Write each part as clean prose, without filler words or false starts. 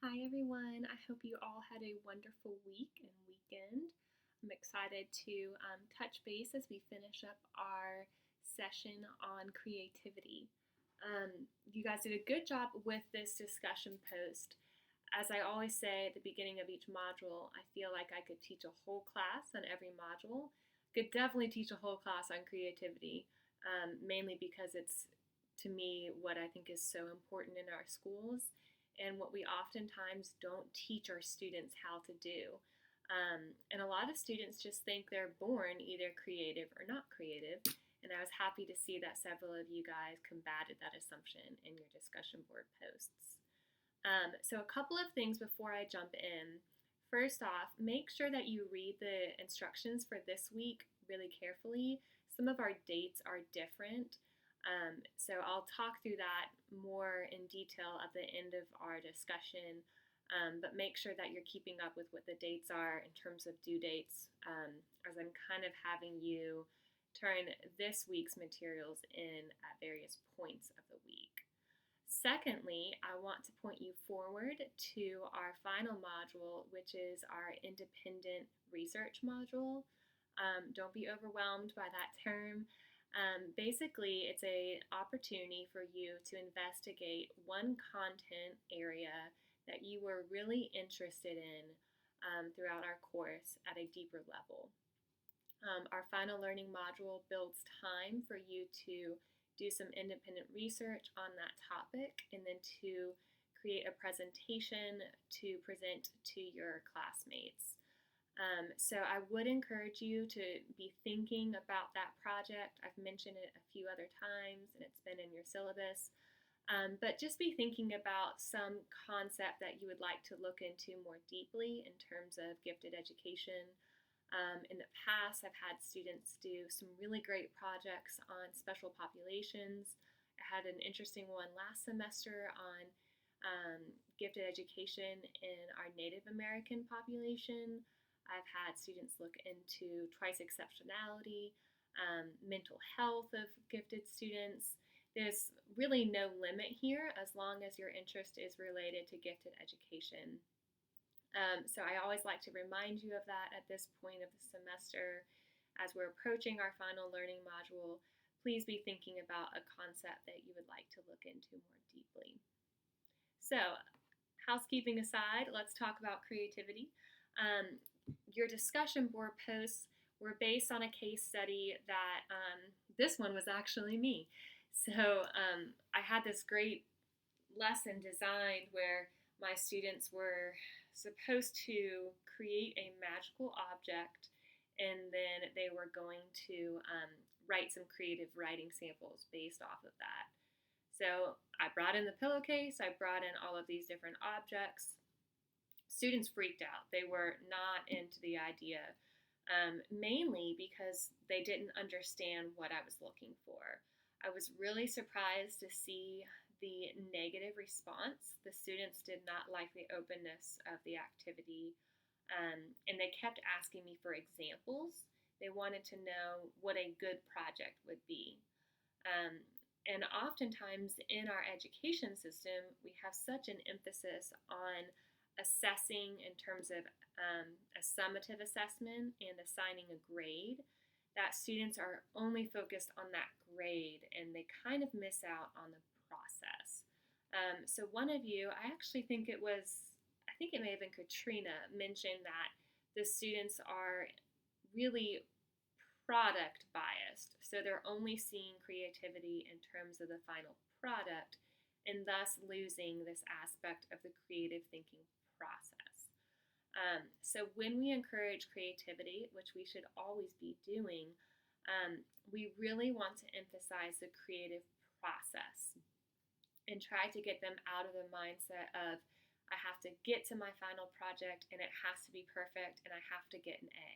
Hi, everyone. I hope you all had a wonderful week and weekend. I'm excited to touch base as we finish up our session on creativity. You guys did a good job with this discussion post. As I always say at the beginning of each module, I feel like I could teach a whole class on every module. Could definitely teach a whole class on creativity, mainly because it's, to me, what I think is so important in our schools and what we oftentimes don't teach our students how to do. And a lot of students just think they're born either creative or not creative. And I was happy to see that several of you guys combated that assumption in your discussion board posts. So, a couple of things before I jump in. First off, make sure that you read the instructions for this week really carefully. Some of our dates are different, so I'll talk through that more in detail at the end of our discussion, but make sure that you're keeping up with what the dates are in terms of due dates, as I'm kind of having you turn this week's materials in at various points of the week. Secondly, I want to point you forward to our final module, which is our independent research module. Don't be overwhelmed by that term. Basically, it's an opportunity for you to investigate one content area that you were really interested in throughout our course at a deeper level. Our final learning module builds time for you to do some independent research on that topic and then to create a presentation to present to your classmates. So I would encourage you to be thinking about that project. I've mentioned it a few other times and it's been in your syllabus. But just be thinking about some concept that you would like to look into more deeply in terms of gifted education. In the past, I've had students do some really great projects on special populations. I had an interesting one last semester on gifted education in our Native American population. I've had students look into twice exceptionality, mental health of gifted students. There's really no limit here as long as your interest is related to gifted education. So I always like to remind you of that at this point of the semester. As we're approaching our final learning module, please be thinking about a concept that you would like to look into more deeply. So, housekeeping aside, let's talk about creativity. Your discussion board posts were based on a case study that this one was actually me. So I had this great lesson designed where my students were supposed to create a magical object and then they were going to write some creative writing samples based off of that. So I brought in the pillowcase, I brought in all of these different objects. Students freaked out. They were not into the idea, mainly because they didn't understand what I was looking for. I was really surprised to see the negative response. The students did not like the openness of the activity, and they kept asking me for examples. They wanted to know what a good project would be. Um, and oftentimes in our education system, we have such an emphasis on assessing in terms of a summative assessment and assigning a grade that students are only focused on that grade and they kind of miss out on the process. So one of you, I think it may have been Katrina, mentioned that the students are really product biased. So they're only seeing creativity in terms of the final product and thus losing this aspect of the creative thinking process. So when we encourage creativity, which we should always be doing, we really want to emphasize the creative process and try to get them out of the mindset of I have to get to my final project and it has to be perfect and I have to get an A.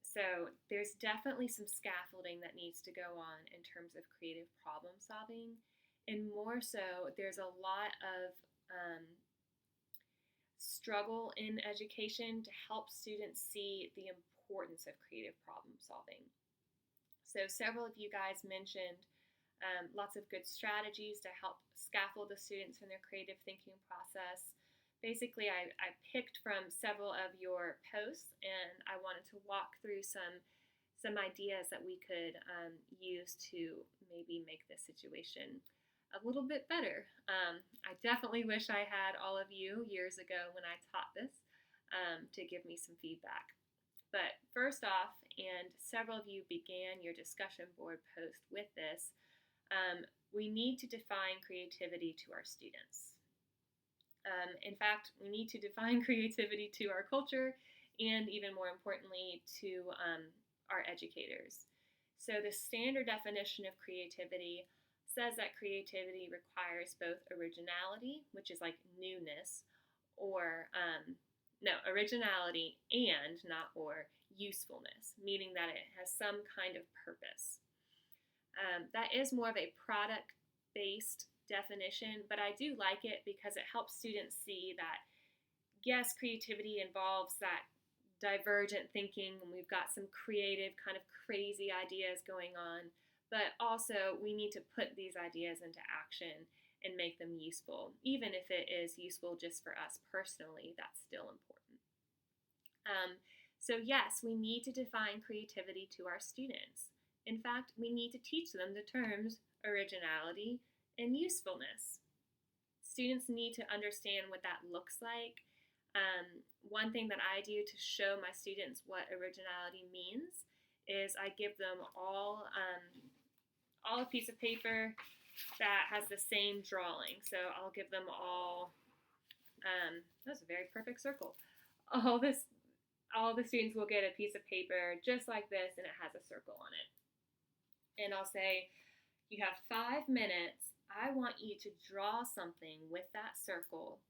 So there's definitely some scaffolding that needs to go on in terms of creative problem solving. And more so, there's a lot of struggle in education to help students see the importance of creative problem solving. So several of you guys mentioned lots of good strategies to help scaffold the students in their creative thinking process. Basically, I picked from several of your posts, and I wanted to walk through some ideas that we could use to maybe make this situation a little bit better. I definitely wish I had all of you years ago when I taught this to give me some feedback. But first off, and several of you began your discussion board post with this, we need to define creativity to our students. In fact, we need to define creativity to our culture and, even more importantly, to our educators. So the standard definition of creativity says that creativity requires both originality, which is like newness, or originality and, not or, usefulness, meaning that it has some kind of purpose. That is more of a product-based definition, but I do like it because it helps students see that, yes, creativity involves that divergent thinking, and we've got some creative, kind of crazy ideas going on, but also we need to put these ideas into action and make them useful. Even if it is useful just for us personally, that's still important. So yes, we need to define creativity to our students. In fact, we need to teach them the terms originality and usefulness. Students need to understand what that looks like. One thing that I do to show my students what originality means is I give them all a piece of paper that has the same drawing. So I'll give them all, that's a very perfect circle. All the students will get a piece of paper just like this, and it has a circle on it. And I'll say, you have 5 minutes. I want you to draw something with that circle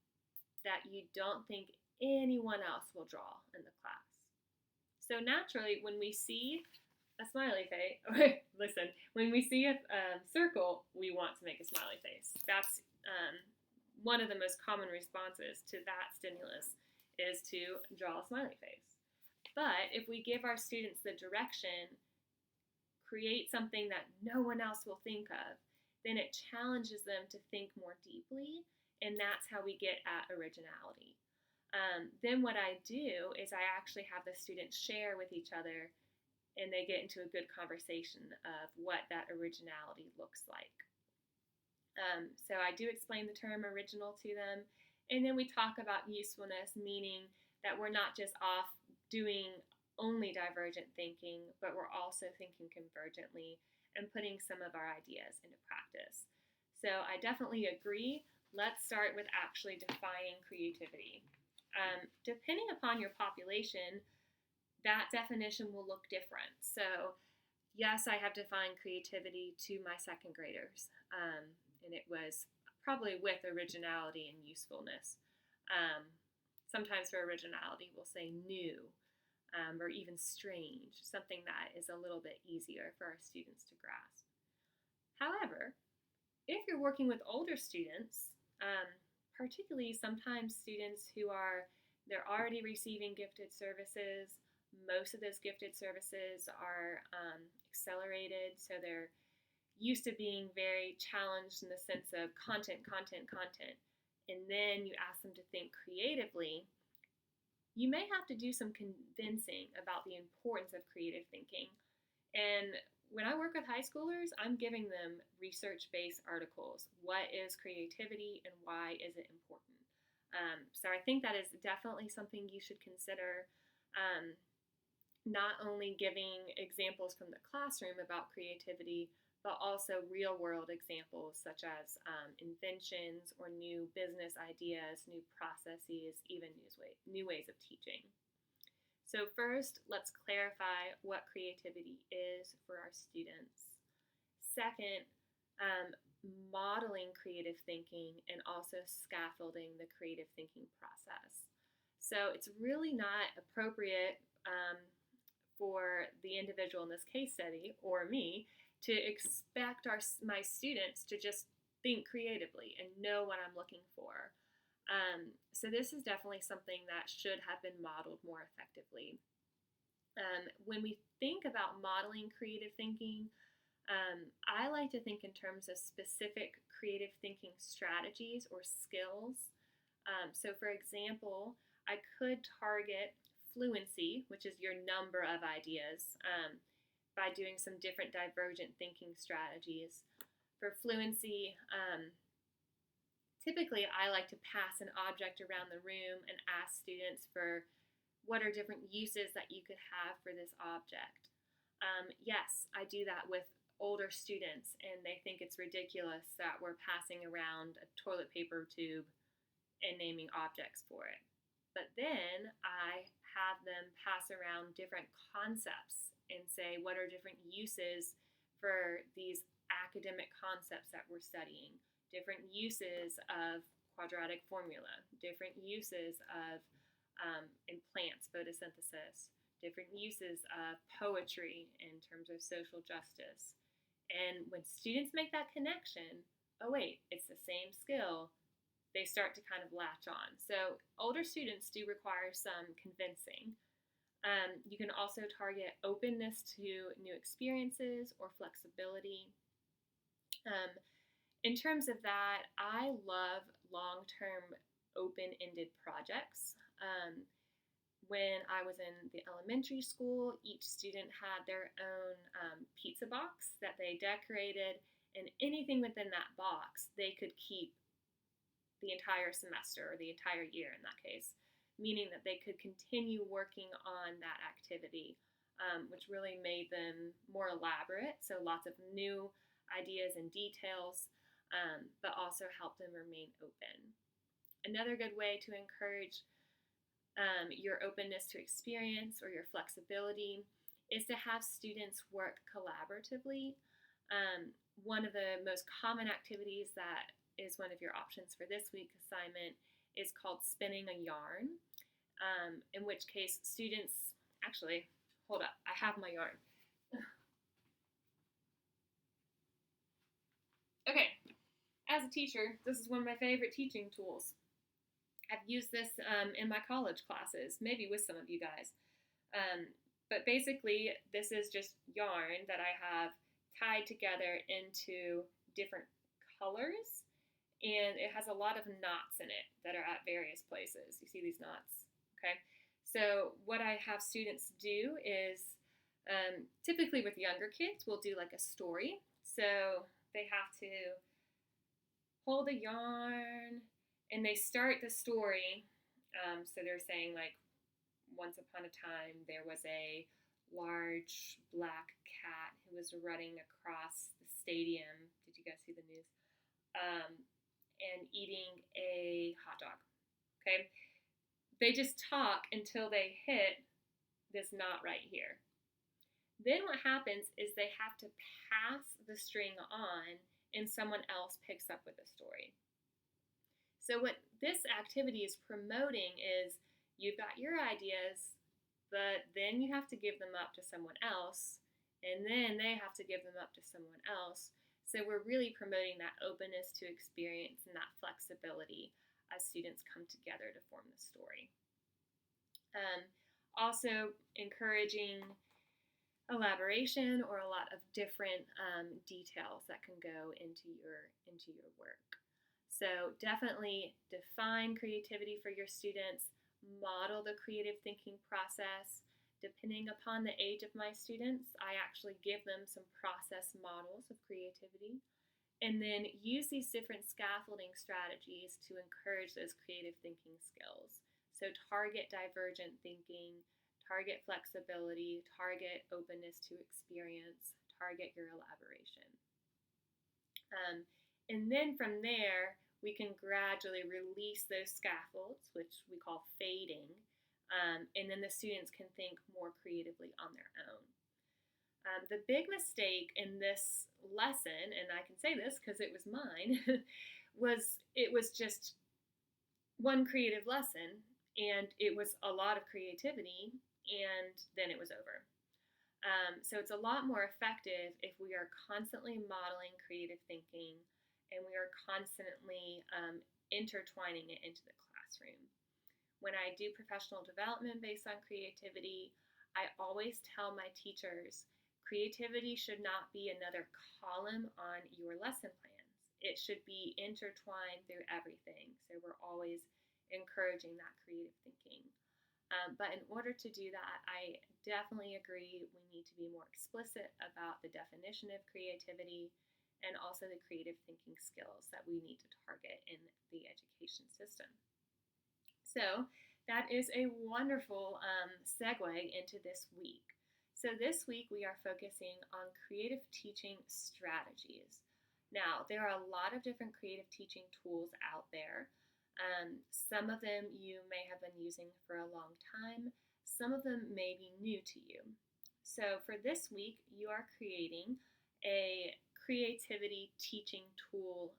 that you don't think anyone else will draw in the class. So naturally, when we see a smiley face, listen, when we see a circle, we want to make a smiley face. That's one of the most common responses to that stimulus, is to draw a smiley face. But if we give our students the direction, create something that no one else will think of, then it challenges them to think more deeply, and that's how we get at originality. Then what I do is I actually have the students share with each other, and they get into a good conversation of what that originality looks like. So I do explain the term original to them, and then we talk about usefulness, meaning that we're not just off doing only divergent thinking, but we're also thinking convergently and putting some of our ideas into practice. So I definitely agree. Let's start with actually defining creativity. Depending upon your population, that definition will look different. So yes, I have defined creativity to my second graders, and it was probably with originality and usefulness. Sometimes for originality, we'll say new, or even strange, something that is a little bit easier for our students to grasp. However, if you're working with older students, particularly sometimes students who they're already receiving gifted services, most of those gifted services are accelerated, so they're used to being very challenged in the sense of content, and then you ask them to think creatively. You may have to do some convincing about the importance of creative thinking. And when I work with high schoolers, I'm giving them research-based articles. What is creativity and why is it important? So I think that is definitely something you should consider, not only giving examples from the classroom about creativity, but also real-world examples such as inventions or new business ideas, new processes, even new ways of teaching. So first, let's clarify what creativity is for our students. Second, modeling creative thinking and also scaffolding the creative thinking process. So it's really not appropriate for the individual in this case study, or me, to expect my students to just think creatively and know what I'm looking for. So this is definitely something that should have been modeled more effectively. When we think about modeling creative thinking, I like to think in terms of specific creative thinking strategies or skills. So, for example, I could target fluency, which is your number of ideas, by doing some different divergent thinking strategies. For fluency, typically I like to pass an object around the room and ask students for what are different uses that you could have for this object. Yes, I do that with older students, and they think it's ridiculous that we're passing around a toilet paper tube and naming objects for it. But then I have them pass around different concepts and say, what are different uses for these academic concepts that we're studying? Different uses of quadratic formula, different uses of in plants, photosynthesis, different uses of poetry in terms of social justice. And when students make that connection, oh wait, it's the same skill, they start to kind of latch on. So older students do require some convincing. You can also target openness to new experiences or flexibility. In terms of that, I love long-term open-ended projects. When I was in the elementary school, each student had their own pizza box that they decorated, and anything within that box they could keep the entire semester or the entire year in that case, meaning that they could continue working on that activity, which really made them more elaborate, so lots of new ideas and details, but also helped them remain open. Another good way to encourage your openness to experience or your flexibility is to have students work collaboratively. One of the most common activities that is one of your options for this week's assignment is called spinning a yarn, in which case students, actually, hold up, I have my yarn. Okay, as a teacher, this is one of my favorite teaching tools. I've used this in my college classes, maybe with some of you guys. But basically, this is just yarn that I have tied together into different colors, and it has a lot of knots in it that are at various places. You see these knots, okay? So what I have students do is, typically with younger kids, we'll do like a story. So they have to hold a yarn, and they start the story. So they're saying, like, once upon a time, there was a large black cat who was running across the stadium. Did you guys see the news? And eating a hot dog. Okay? They just talk until they hit this knot right here. Then what happens is they have to pass the string on, and someone else picks up with the story. So what this activity is promoting is you've got your ideas, but then you have to give them up to someone else, and then they have to give them up to someone else. So we're really promoting that openness to experience and that flexibility as students come together to form the story. Also encouraging elaboration or a lot of different details that can go into your work. So definitely define creativity for your students, model the creative thinking process. Depending upon the age of my students, I actually give them some process models of creativity, and then use these different scaffolding strategies to encourage those creative thinking skills. So target divergent thinking, target flexibility, target openness to experience, target your elaboration. And then from there, we can gradually release those scaffolds, which we call fading, and then the students can think more creatively on their own. The big mistake in this lesson, and I can say this because it was mine, was it was just one creative lesson, and it was a lot of creativity, and then it was over. So it's a lot more effective if we are constantly modeling creative thinking, and we are constantly intertwining it into the classroom. When I do professional development based on creativity, I always tell my teachers, Creativity should not be another column on your lesson plans. It should be intertwined through everything. So we're always encouraging that creative thinking. But in order to do that, I definitely agree we need to be more explicit about the definition of creativity and also the creative thinking skills that we need to target in the education system. So that is a wonderful segue into this week. So this week we are focusing on creative teaching strategies. Now, there are a lot of different creative teaching tools out there. Some of them you may have been using for a long time. Some of them may be new to you. So for this week, you are creating a creativity teaching tool,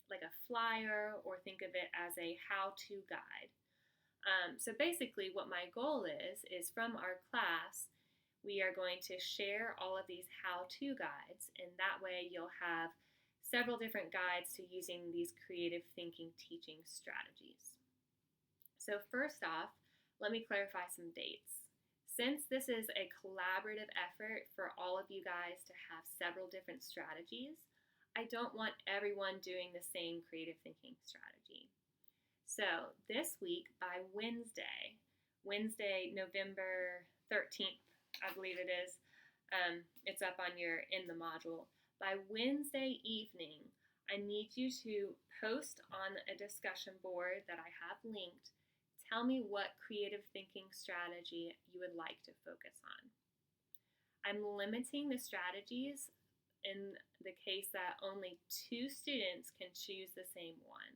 like a flyer, or think of it as a how-to guide. So basically what my goal is from our class, we are going to share all of these how-to guides, and that way you'll have several different guides to using these creative thinking teaching strategies. So first off, let me clarify some dates. Since this is a collaborative effort for all of you guys to have several different strategies, I don't want everyone doing the same creative thinking strategy. So this week by Wednesday, November 13th, I believe it is, it's up on in the module. By Wednesday evening, I need you to post on a discussion board that I have linked. Tell me what creative thinking strategy you would like to focus on. I'm limiting the strategies in the case that only 2 students can choose the same one.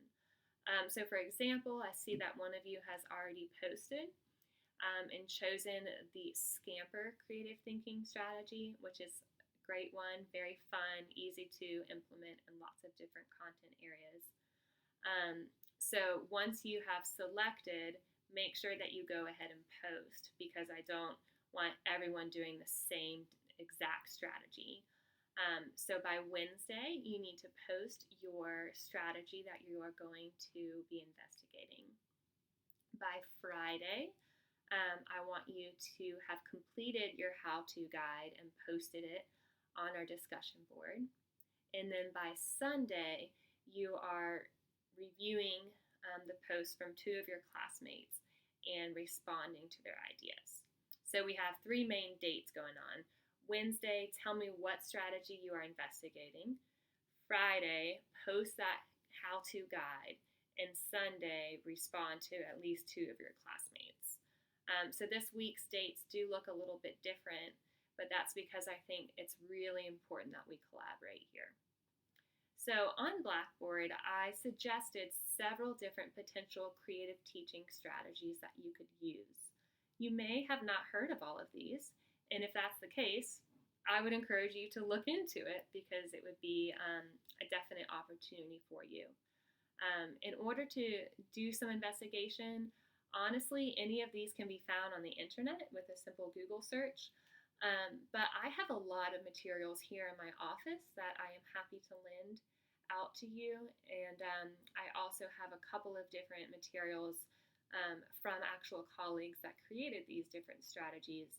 So for example, I see that one of you has already posted and chosen the Scamper creative thinking strategy, which is a great one, very fun, easy to implement in lots of different content areas. So once you have selected, make sure that you go ahead and post, because I don't want everyone doing the same exact strategy. So by Wednesday, you need to post your strategy that you are going to be investigating. By Friday, I want you to have completed your how-to guide and posted it on our discussion board. And then by Sunday, you are reviewing the posts from 2 of your classmates and responding to their ideas. So we have 3 main dates going on. Wednesday, tell me what strategy you are investigating. Friday, post that how-to guide. And Sunday, respond to at least 2 of your classmates. So this week's dates do look a little bit different, but that's because I think it's really important that we collaborate here. So on Blackboard, I suggested several different potential creative teaching strategies that you could use. You may have not heard of all of these, and if that's the case, I would encourage you to look into it, because it would be a definite opportunity for you. In order to do some investigation, honestly, any of these can be found on the internet with a simple Google search. But I have a lot of materials here in my office that I am happy to lend out to you. And I also have a couple of different materials from actual colleagues that created these different strategies.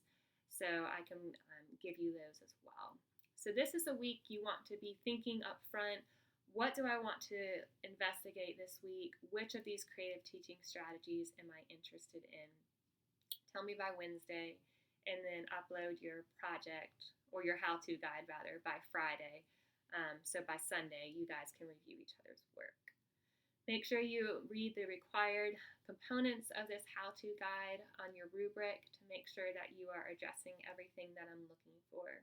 So I can give you those as well. So this is a week you want to be thinking up front. What do I want to investigate this week? Which of these creative teaching strategies am I interested in? Tell me by Wednesday, and then upload your project, or your how-to guide rather, by Friday. So by Sunday, you guys can review each other's work. Make sure you read the required components of this how-to guide on your rubric to make sure that you are addressing everything that I'm looking for.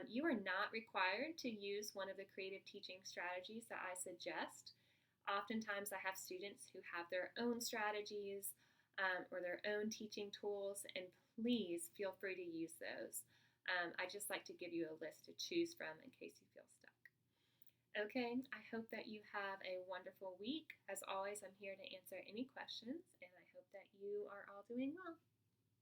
You are not required to use one of the creative teaching strategies that I suggest. Oftentimes I have students who have their own strategies or their own teaching tools, and please feel free to use those. I just like to give you a list to choose from in case you feel stuck. Okay, I hope that you have a wonderful week. As always, I'm here to answer any questions, and I hope that you are all doing well.